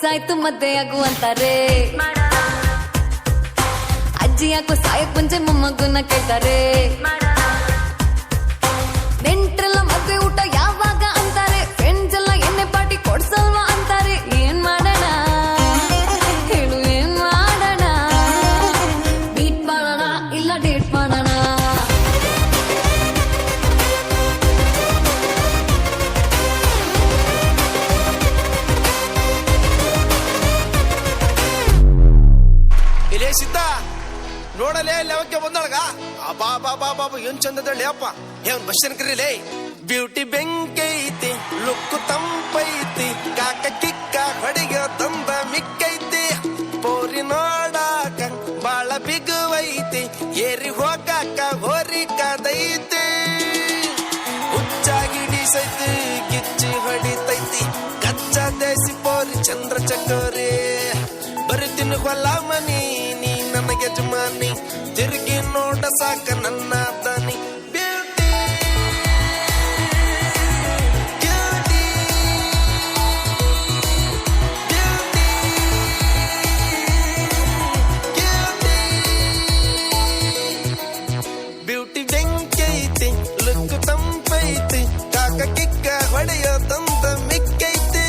ವಯಸ್ಸಾಯ್ತು ಮದ್ದೆ ಆಗು ಅಂತಾರೆ. ಅಜ್ಜಿ ಯಾಕೋ ಸಾಯಕ್ ಮುಂಚೆ ಮೊಮ್ಮಗುನ ಕೇಳ್ತಾರೆ. ನೆಂಟ್ರೆಲ್ಲ ಮದ್ವೆ ಊಟ ಯಾವಾಗ ಅಂತಾರೆ. ಫ್ರೆಂಡ್ಸ್ ಎಲ್ಲ ಎಣ್ಣೆ ಪಾರ್ಟಿ ಕೊಡ್ಸಲ್ವಾ ಅಂತಾರೆ. ಏನ್ ಮಾಡೋಣ ಹೇಳು, ಏನ್ ಮಾಡೋಣ? ಮೀಟ್ ಮಾಡೋಣ ಇಲ್ಲ ಡೇಟ್ ಮಾಡೋಣ? ಇಲ್ಲೇ ಸಿದ್ಧ ನೋಡಲೇ ಲೆವಕ್ಕೆ ಬಂದೊಳಗ ಬಾ ಬಾ ಬಾ ಬಾಬು ಏನ್ ಚಂದದಳ್ಳಿ ಅಪ್ಪ. ಏನ್ ಬಸ್ಸನ್ ಕರೀಲೇ. ಬ್ಯೂಟಿ ಬೆಂಕೈತಿ, ಲುಕ್ಕು ತಂಪೈತಿ, ಕಾಕ ಕಿಕ್ಕ ಹೊಡಿಗ ತಂದ ಮಿಕ್ಕೈತಿ. ಪೋರಿ ನೋಡಾಕ ಬಾಳ ಬಿಗುವೈತಿ, ಏರಿ ಹೋಗಾಕ ಹೋರಿ ಕದೈತಿ. ಹುಚ್ಚಾಗಿಡಿ ಸೈತಿ ಗಿಚ್ಚಿ ಹೊಡಿತೈತಿ, ಕಚ್ಚ ದೇಸಿ ಪೋರಿ ಚಂದ್ರ ಚಕೋರಿ. ಬರುತ್ತಿನ ಹೊಲ ಮನಿ ನೀ ನನಗೆ ಜಮಾನಿ, ತಿರುಗಿ ನೋಡ ಸಾಕ ನನ್ನ ದನಿ. Beauty beauty beauty beauty beauty ಬೆಂಕೈತಿ, ಲುಕ್ಕು ತಂಪೈತಿ, ಕಾಕ ಕಿಕ್ಕ ಹೊಡೆಯೋ ತಂದ ಮಿಕ್ಕೈತಿ.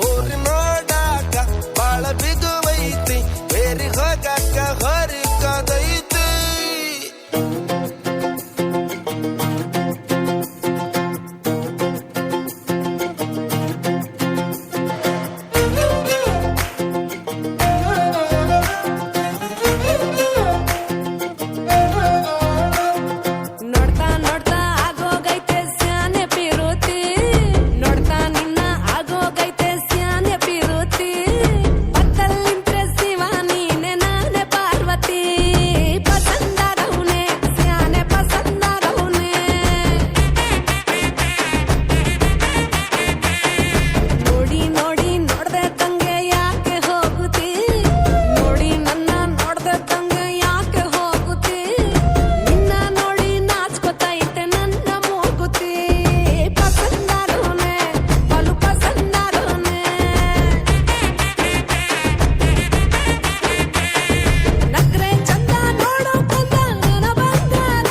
ಊರಿ ನೋಡಾಕ ಬಾಳ ಬಿಗುವೈತಿ, ಬೇರಿ ಹೋಗಾಕ ಹೊರಿ ಕದೈತಿ. ನೋಡ್ತಾ ನೋಡ್ತಾ ಆಗೋಗೈತೆ ಸ್ಯಾನೆ ಪಿರುತಿ, ನೋಡ್ತಾ ನಿನ್ನ ಆಗೋಗೈತೆ ಸ್ಯಾನೆ ಪಿರುತಿ. ಪಕ್ಕಲ್ಲಿಂತ್ರೆ ಶಿವ ನೀನೆ ನಾನೇ ಪಾರ್ವತಿ, ಪಸಂದಾಗವ್ನೆ ಸ್ಯಾನೆ ಪಸಂದಾಗವ್ನೆ. ನೋಡಿ ನೋಡಿ ನೋಡ್ದೆ ತಂಗೆ ಯಾಕೆ ಹೋಗುತ್ತಿ, ನೋಡಿ ನನ್ನ ನೋಡ್ದೆ ತಂಗೆ ಯಾಕೆ ಹೋಗುತ್ತಿ. ನಿನ್ನ ನೋಡಿ ನಾಚ್ಕೊತೈತೆ ನನ್ನ ಮೂಗುತಿ, ಪಸಂದಾಗವ್ನೆ ಬಲು ಪಸಂದಾಗವ್ನೆ. ನಕ್ರೆ ಚಂದ ನೋಡೋ ಕಂದ ನನ್ನ ಬಂಗಾರ,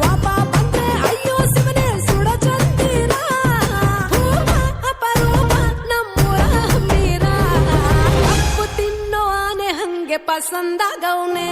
ಕೋಪ ಬಂದ್ರೆ ಅಯ್ಯೋ ಶಿವನೇ ಸುಡ ಚಂದಿರ. ಹೂವ ಅಪರೂಪ ನಮ್ಮೂರ ಹಮ್ಮೀರ, ಕಪ್ಪು ತಿನ್ನೋ ಆನೆ ಹಂಗೆ ಪಸಂದಾಗವ್ನೆ.